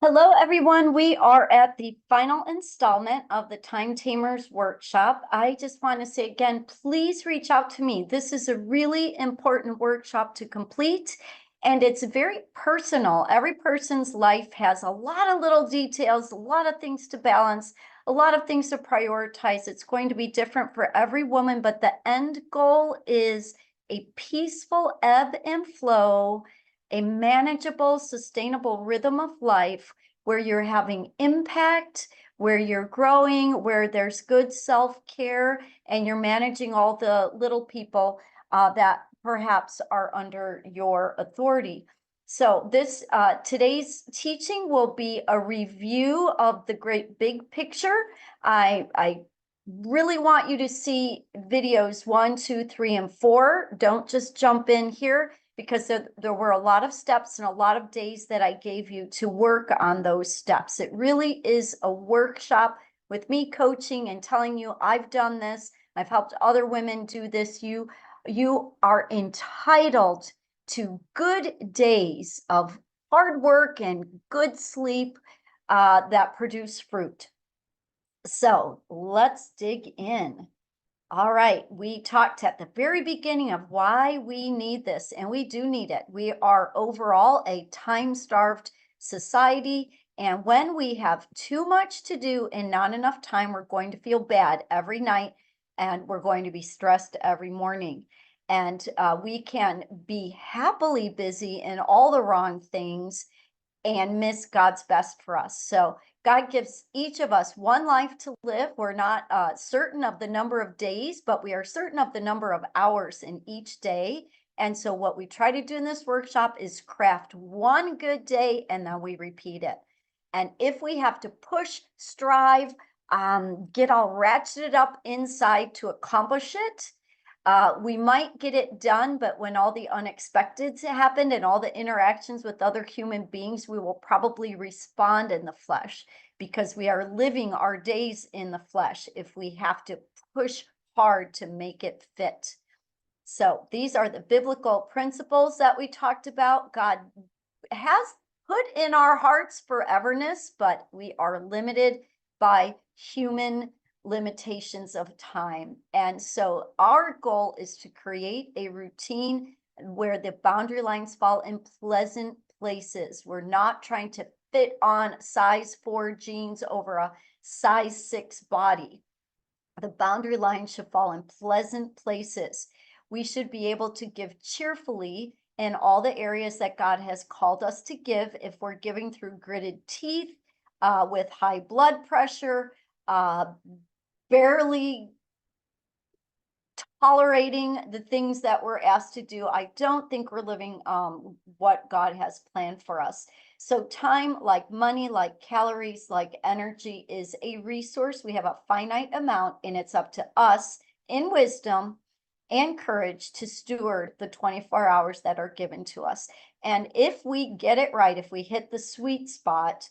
Hello, everyone. We are at the final installment of the Time Tamers Workshop. I just want to say again, please reach out to me. This is a really important workshop to complete, and it's very personal. Every person's life has a lot of little details, a lot of things to balance, a lot of things to prioritize. It's going to be different for every woman, but the end goal is a peaceful ebb and flow, a manageable, sustainable rhythm of life where you're having impact, where you're growing, where there's good self-care, and you're managing all the little people that perhaps are under your authority. So this today's teaching will be a review of the great big picture. I really want you to see videos 1, 2, 3, and 4. Don't just jump in here, because there were a lot of steps and a lot of days that I gave you to work on those steps. It really is a workshop with me coaching and telling you, I've done this, I've helped other women do this. You are entitled to good days of hard work and good sleep that produce fruit. So let's dig in. All right, we talked at the very beginning of why we need this, and we do need it. We are overall a time-starved society, and when we have too much to do and not enough time, we're going to feel bad every night, and we're going to be stressed every morning. And we can be happily busy in all the wrong things and miss God's best for us. So God gives each of us one life to live. We're not certain of the number of days, but we are certain of the number of hours in each day. And so what we try to do in this workshop is craft one good day, and then we repeat it. And if we have to push, strive, get all ratcheted up inside to accomplish it, we might get it done, but when all the unexpecteds happened and all the interactions with other human beings, we will probably respond in the flesh, because we are living our days in the flesh if we have to push hard to make it fit. So these are the biblical principles that we talked about. God has put in our hearts foreverness, but we are limited by human limitations of time. And so our goal is to create a routine where the boundary lines fall in pleasant places. We're not trying to fit on size 4 jeans over a size 6 body. The boundary line should fall in pleasant places. We should be able to give cheerfully in all the areas that God has called us to give. If we're giving through gritted teeth, with high blood pressure, barely tolerating the things that we're asked to do, I don't think we're living what God has planned for us. So time, like money, like calories, like energy, is a resource. We have a finite amount, and it's up to us in wisdom and courage to steward the 24 hours that are given to us. And if we get it right, if we hit the sweet spot,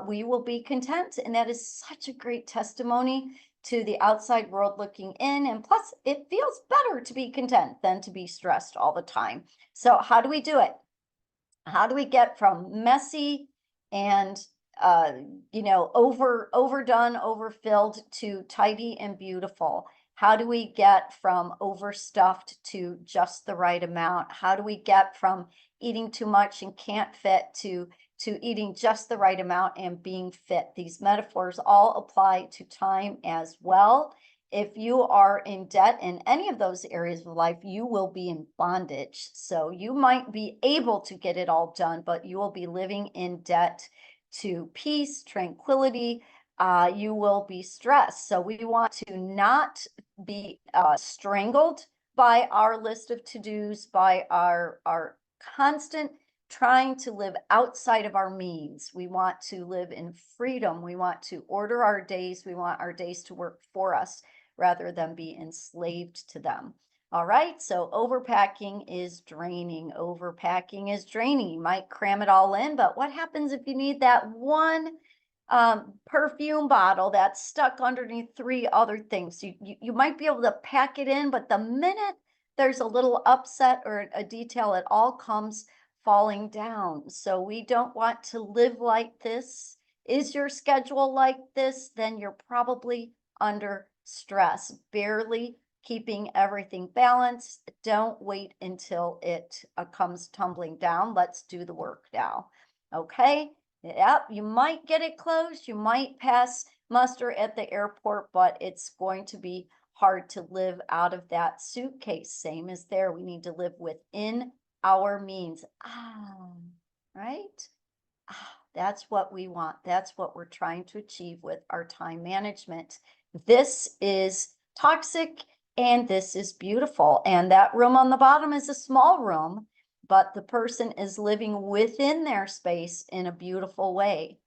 we will be content. And that is such a great testimony to the outside world looking in. And plus, it feels better to be content than to be stressed all the time. So how do we do it? How do we get from messy and overdone, overfilled, to tidy and beautiful? How do we get from overstuffed to just the right amount? How do we get from eating too much and can't fit to eating just the right amount and being fit? These metaphors all apply to time as well. If you are in debt in any of those areas of life, you will be in bondage. So you might be able to get it all done, but you will be living in debt to peace, tranquility. You will be stressed. So we want to not be strangled by our list of to-dos, by our constant trying to live outside of our means. We want to live in freedom. We want to order our days. We want our days to work for us rather than be enslaved to them. All right, so overpacking is draining. Overpacking is draining. You might cram it all in, but what happens if you need that one perfume bottle that's stuck underneath 3 other things? You might be able to pack it in, but the minute there's a little upset or a detail, it all comes falling down. So we don't want to live like this. Is your schedule like this? Then you're probably under stress, barely keeping everything balanced. Don't wait until it comes tumbling down. Let's do the work now. Okay. Yep, you might get it closed. You might pass muster at the airport, but it's going to be hard to live out of that suitcase. Same as there. We need to live within our means. Right? That's what we want. That's what we're trying to achieve with our time management. This is toxic and this is beautiful. And that room on the bottom is a small room, but the person is living within their space in a beautiful way.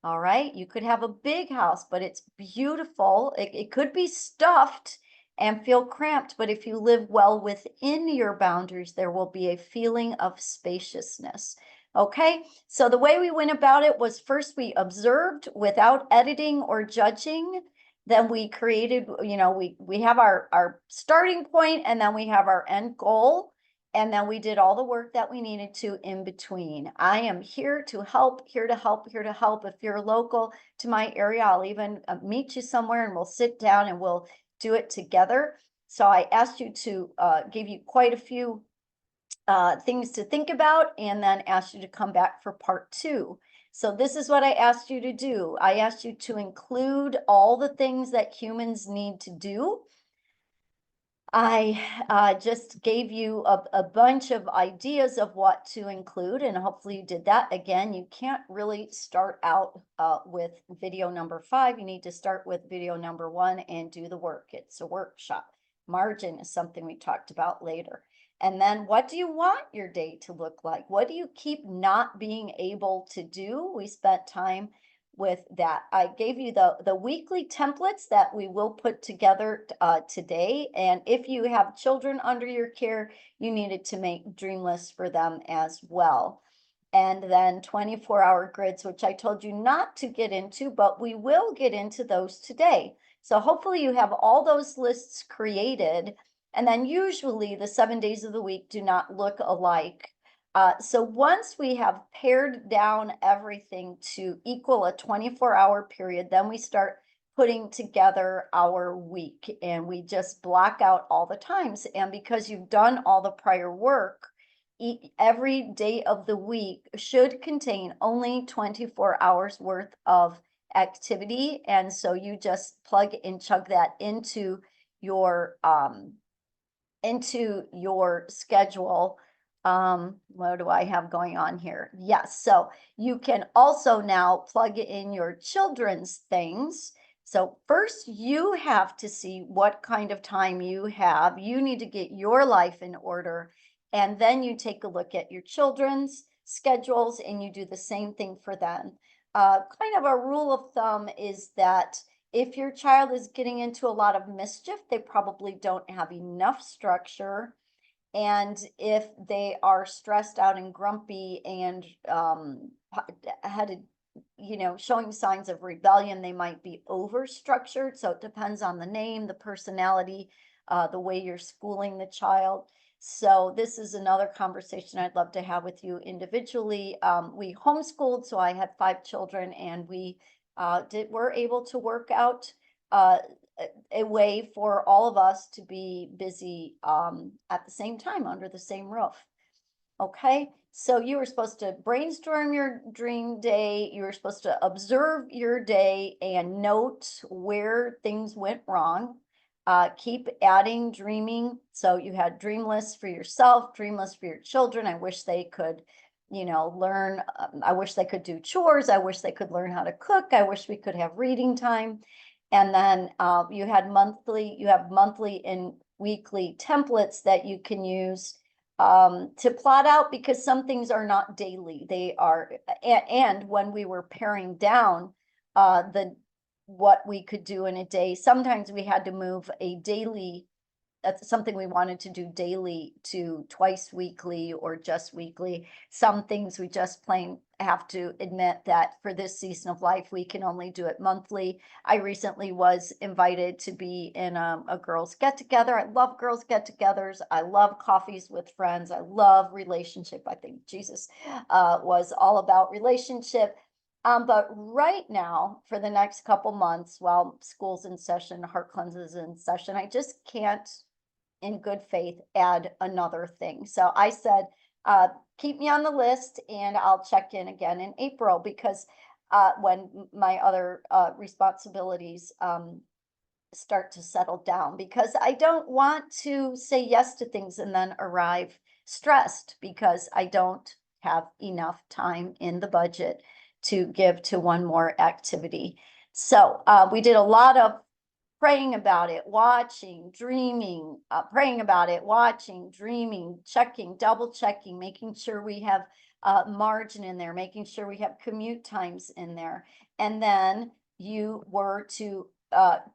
All right. You could have a big house, but it's beautiful. It could be stuffed and feel cramped, but if you live well within your boundaries, there will be a feeling of spaciousness. Okay, so the way we went about it was first we observed without editing or judging. Then we created, we have our starting point and then we have our end goal. And then we did all the work that we needed to in between. I am here to help, here to help, here to help. If you're local to my area, I'll even meet you somewhere and we'll sit down and we'll do it together. So I asked you to give you quite a few things to think about and then asked you to come back for part 2. So this is what I asked you to do. I asked you to include all the things that humans need to do. I just gave you a bunch of ideas of what to include, and hopefully you did that. Again, you can't really start out with video number 5. You need to start with video number 1 and do the work. It's a workshop. Margin is something we talked about later. And then what do you want your day to look like? What do you keep not being able to do? We spent time with that. I gave you the weekly templates that we will put together today. And if you have children under your care, you needed to make dream lists for them as well. And then 24-hour grids, which I told you not to get into, but we will get into those today. So hopefully you have all those lists created. And then usually the 7 days of the week do not look alike. So once we have pared down everything to equal a 24-hour period, then we start putting together our week and we just block out all the times. And because you've done all the prior work, every day of the week should contain only 24 hours worth of activity. And so you just plug and chug that into your schedule. What do I have going on here? Yes, so you can also now plug in your children's things. So first you have to see what kind of time you have. You need to get your life in order. And then you take a look at your children's schedules and you do the same thing for them. Kind of a rule of thumb is that if your child is getting into a lot of mischief, they probably don't have enough structure. And if they are stressed out and grumpy and showing signs of rebellion, they might be over-structured. So it depends on the name, the personality, the way you're schooling the child. So this is another conversation I'd love to have with you individually. We homeschooled, so I had 5 children, and we were able to work out a way for all of us to be busy at the same time under the same roof. Okay, so you were supposed to brainstorm your dream day. You were supposed to observe your day and note where things went wrong. Keep adding dreaming. So you had dream lists for yourself, dream lists for your children. I wish they could learn. I wish they could do chores. I wish they could learn how to cook. I wish we could have reading time. And then you have monthly and weekly templates that you can use to plot out, because some things are not daily. They are, and when we were paring down what we could do in a day, sometimes we had to move a daily that's something we wanted to do daily to twice weekly or just weekly. Some things we just plain have to admit that for this season of life, we can only do it monthly. I recently was invited to be in a girls get together. I love girls get togethers. I love coffees with friends. I love relationship. I think Jesus was all about relationship. But right now, for the next couple months, while school's in session, HEARTCleanse is in session, I just can't, in good faith, add another thing. So I said, keep me on the list and I'll check in again in April, because when my other responsibilities start to settle down, because I don't want to say yes to things and then arrive stressed because I don't have enough time in the budget to give to one more activity. So we did a lot of praying about it, watching, dreaming, praying about it, watching, dreaming, checking, double checking, making sure we have margin in there, making sure we have commute times in there. And then you were to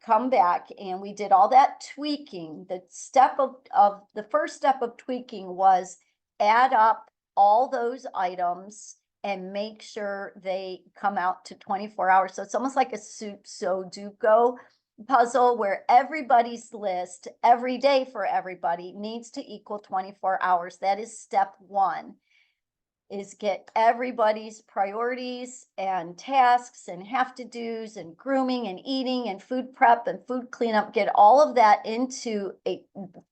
come back, and we did all that tweaking. The step of the first step of tweaking was add up all those items and make sure they come out to 24 hours. So it's almost like a Sudoku puzzle where everybody's list every day for everybody needs to equal 24 hours. That is step one, is get everybody's priorities and tasks and have to do's and grooming and eating and food prep and food cleanup, get all of that into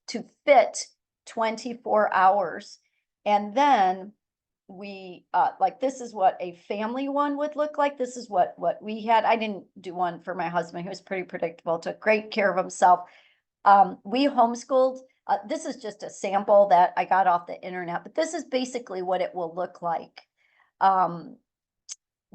to fit 24 hours. And then we like, this is what a family one would look like. This is what we had. I didn't do one for my husband. He was pretty predictable, took great care of himself. We homeschooled. This is just a sample that I got off the internet, but this is basically what it will look like.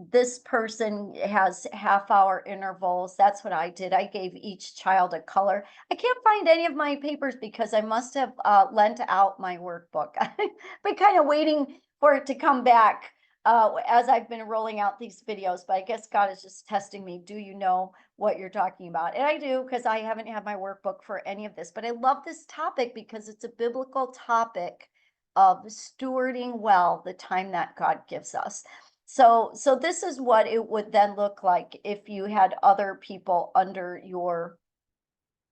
This person has half-hour intervals. That's what I did. I gave each child a color. I can't find any of my papers because I must have lent out my workbook. I've been kind of waiting for it to come back as I've been rolling out these videos, but I guess God is just testing me. Do you know what you're talking about? And I do, because I haven't had my workbook for any of this, but I love this topic because it's a biblical topic of stewarding well the time that God gives us. So this is what it would then look like if you had other people under your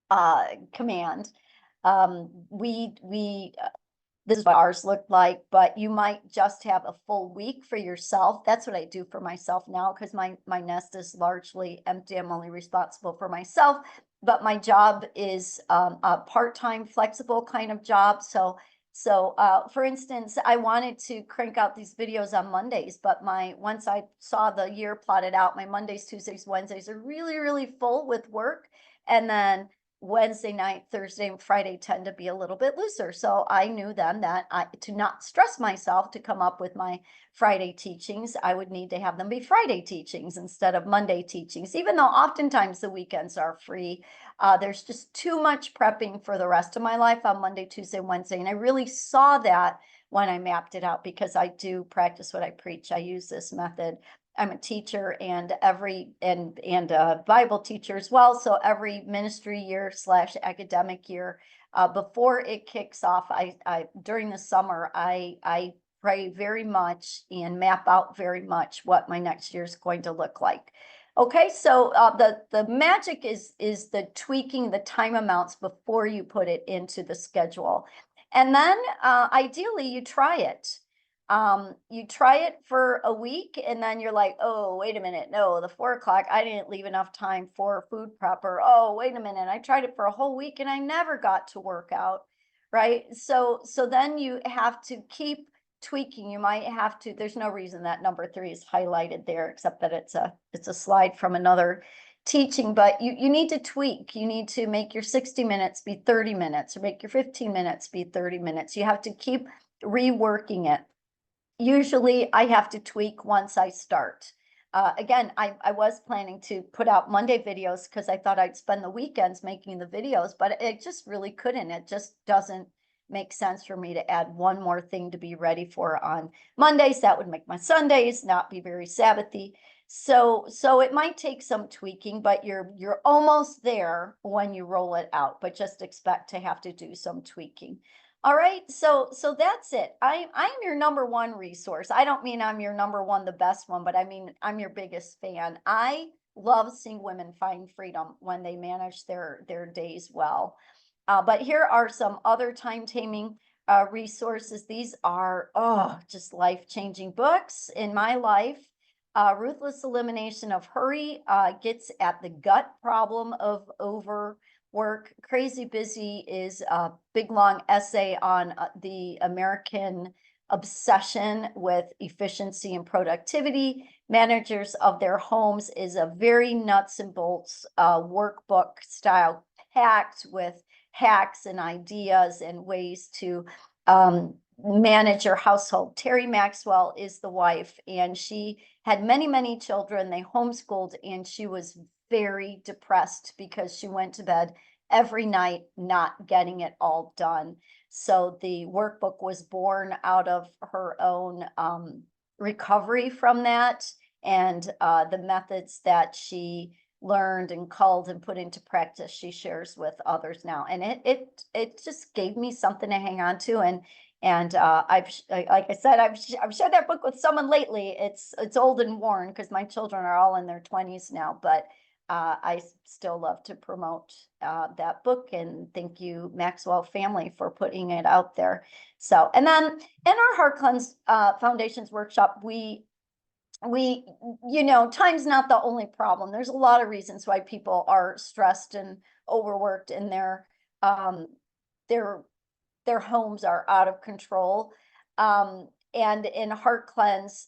command. This is what ours looked like, but you might just have a full week for yourself. That's what I do for myself now, because my nest is largely empty. I'm only responsible for myself, but my job is a part-time, flexible kind of job. So for instance, I wanted to crank out these videos on Mondays, but once I saw the year plotted out, my Mondays, Tuesdays, Wednesdays are really, really full with work. And then Wednesday night, Thursday, and Friday tend to be a little bit looser. So I knew then that to not stress myself to come up with my Friday teachings, I would need to have them be Friday teachings instead of Monday teachings, even though oftentimes the weekends are free. There's just too much prepping for the rest of my life on Monday, Tuesday, Wednesday. And I really saw that when I mapped it out, because I do practice what I preach. I use this method. I'm a teacher and a Bible teacher as well. So every ministry year / academic year, before it kicks off, I during the summer, I pray very much and map out very much what my next year is going to look like. Okay, so the magic is the tweaking the time amounts before you put it into the schedule. And then ideally you try it. You try it for a week and then you're like, oh, wait a minute. No, the 4 o'clock, I didn't leave enough time for food prep. Or, oh, wait a minute. I tried it for a whole week and I never got to work out. Right. So then you have to keep tweaking. You might have to, there's no reason that number 3 is highlighted there, except that it's a slide from another teaching, but you need to tweak. You need to make your 60 minutes be 30 minutes or make your 15 minutes be 30 minutes. You have to keep reworking it. Usually I have to tweak once I start. Again, I was planning to put out Monday videos because I thought I'd spend the weekends making the videos, but it just really couldn't. It just doesn't make sense for me to add one more thing to be ready for on Mondays. That would make my Sundays not be very Sabbathy. So it might take some tweaking, but you're almost there when you roll it out, but just expect to have to do some tweaking. All right, so that's it. I'm your number one resource. I don't mean I'm your number one, the best one, but I mean I'm your biggest fan. I love seeing women find freedom when they manage their days well. But here are some other time taming resources. These are just life-changing books in my life. Ruthless Elimination of Hurry gets at the gut problem of overwork. Crazy Busy is a big long essay on the American obsession with efficiency and productivity. Managers of Their Homes is a very nuts and bolts workbook style, packed with hacks and ideas and ways to manage your household. Terry Maxwell is the wife, and she had many, many children. They homeschooled, and she was very depressed because she went to bed every night not getting it all done. So the workbook was born out of her own recovery from that, and the methods that she learned and culled and put into practice she shares with others now, and it just gave me something to hang on to. And like I said, I've shared that book with someone lately. It's old and worn because my children are all in their 20s now, but I still love to promote that book, and thank you, Maxwell family, for putting it out there. So, and then in our HEARTCleanse Foundations workshop, we time's not the only problem. There's a lot of reasons why people are stressed and overworked, and their homes are out of control. And in HEARTCleanse,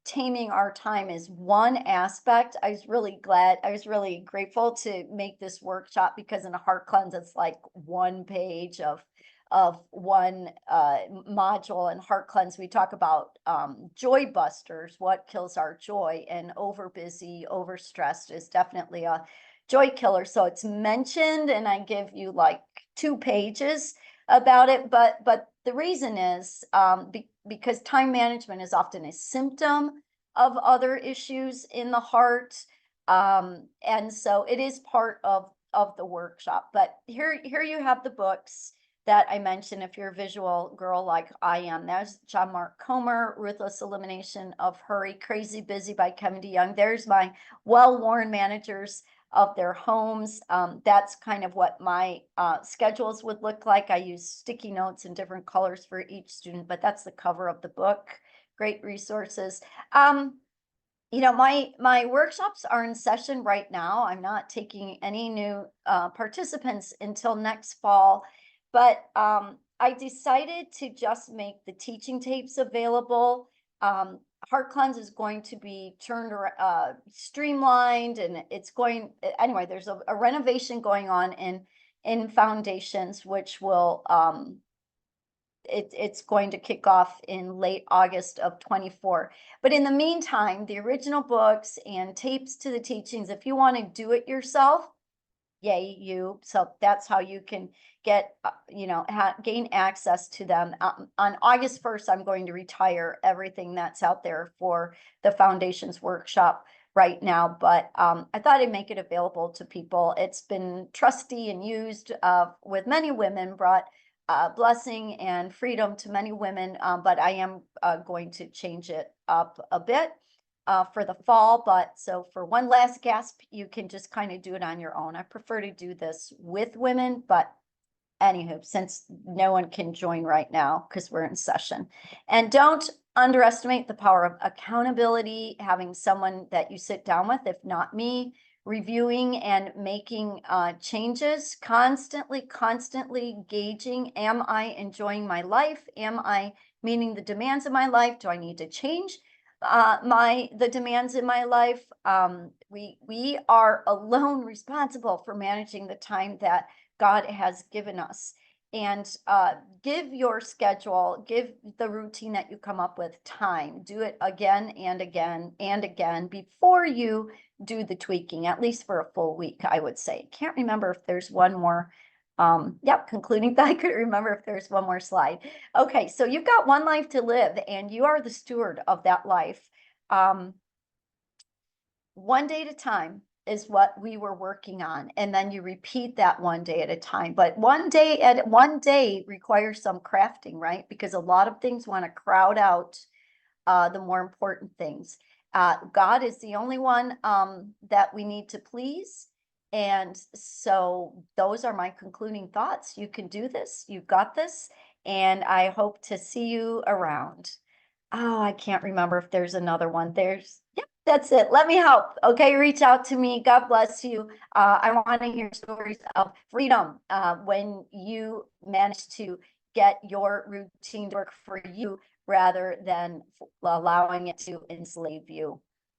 taming our time is one aspect. I was really grateful to make this workshop, because in a HEARTCleanse, it's like one page of one module. In HEARTCleanse, we talk about joy busters, what kills our joy, and overbusy, overstressed is definitely a joy killer. So it's mentioned, and I give you like 2 pages about it. But the reason is because time management is often a symptom of other issues in the heart. And so it is part of the workshop. But here you have the books that I mentioned. If you're a visual girl like I am, there's John Mark Comer, Ruthless Elimination of Hurry, Crazy Busy by Kevin DeYoung. There's my well-worn Managers of Their Homes. That's kind of what my schedules would look like. I use sticky notes in different colors for each student, but that's the cover of the book. Great resources. My workshops are in session right now. I'm not taking any new participants until next fall, but I decided to just make the teaching tapes available. HEARTCleanse is going to be streamlined, and it's going anyway. There's a renovation going on in Foundations, which will it's going to kick off in late August of 24. But in the meantime, the original books and tapes to the teachings, if you want to do it yourself, yay you. So that's how you can get gain access to them. On August 1st, I'm going to retire everything that's out there for the Foundations workshop right now, but I thought I'd make it available to people. It's been trusty and used with many women, brought blessing and freedom to many women, but I am going to change it up a bit for the fall. But so for one last gasp, you can just kind of do it on your own. I prefer to do this with women, but anywho, since no one can join right now because we're in session. And don't underestimate the power of accountability, having someone that you sit down with, if not me, reviewing and making changes, constantly gauging, am I enjoying my life? Am I meeting the demands of my life? Do I need to change the demands in my life? We are alone responsible for managing the time that God has given us. And give your schedule, give the routine that you come up with time. Do it again and again and again before you do the tweaking, at least for a full week, I would say. Can't remember if there's one more. Concluding that, I couldn't remember if there's one more slide. Okay, so you've got one life to live, and you are the steward of that life. one day at a time is what we were working on. And then you repeat that one day at a time. But one day requires some crafting, right? Because a lot of things want to crowd out the more important things. God is the only one that we need to please. And so those are my concluding thoughts. You can do this. You've got this. And I hope to see you around. Oh, I can't remember if there's another one. Yep, that's it. Let me help. Okay, reach out to me. God bless you. I want to hear stories of freedom when you manage to get your routine to work for you rather than allowing it to enslave you.